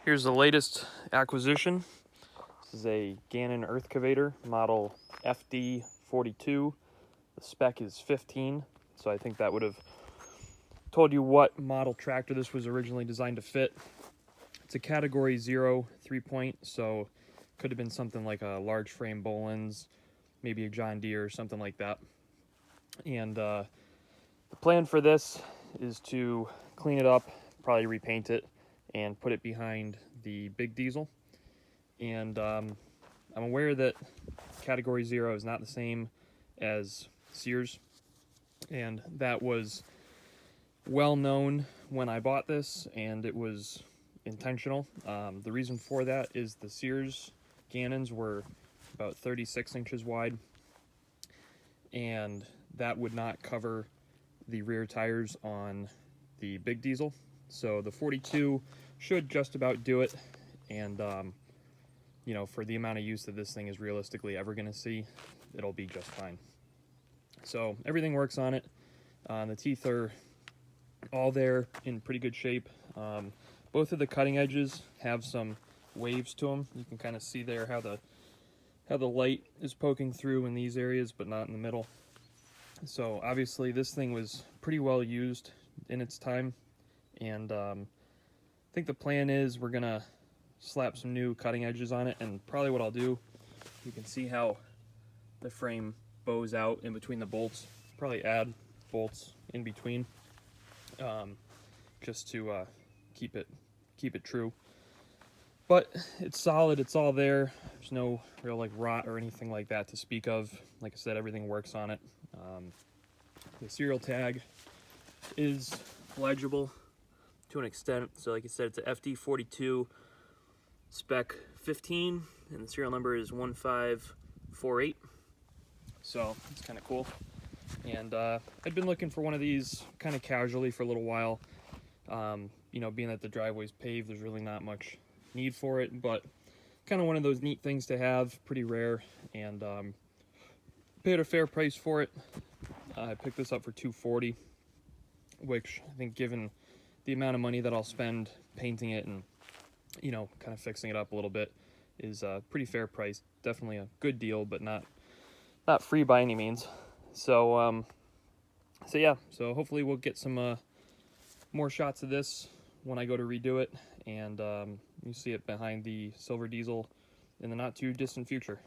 Here's the latest acquisition. This is a Gannon Earthcavator model FD-42. The spec is 15, so I think that would have told you what model tractor this was originally designed to fit. It's a category 0 3-point, so could have been something like a large frame Boland's, maybe a John Deere or something like that. And the plan for this is to clean it up, probably repaint it, and put it behind the big diesel. And I'm aware that category 0 is not the same as Sears, and that was well known when I bought this, and it was intentional. The reason for that is the Sears Gannons were about 36 inches wide, and that would not cover the rear tires on the big diesel. So the 42 should just about do it, and you know, for the amount of use that this thing is realistically ever going to see, it'll be just fine. So everything works on it. The teeth are all there in pretty good shape. Both of the cutting edges have some waves to them. You can kind of see there how the light is poking through in these areas, but not in the middle. So obviously this thing was pretty well used in its time, and I think the plan is we're gonna slap some new cutting edges on it, and probably what I'll do, you can see how the frame bows out in between the bolts. Probably add bolts in between, just to keep it true. But it's solid, it's all there. There's no real like rot or anything like that to speak of. Like I said, everything works on it. The serial tag is legible to an extent. So like I said, it's a FD-42 spec 15, and the serial number is 1548. So it's kind of cool. And I'd been looking for one of these kind of casually for a little while. You know, being that the driveway's paved, there's really not much need for it, but kind of one of those neat things to have, pretty rare, and paid a fair price for it. I picked this up for $240, which I think, given the amount of money that I'll spend painting it and, you know, kind of fixing it up a little bit, is a pretty fair price. Definitely a good deal, but not free by any means. So so yeah, so hopefully we'll get some more shots of this when I go to redo it, and you see it behind the silver diesel in the not too distant future.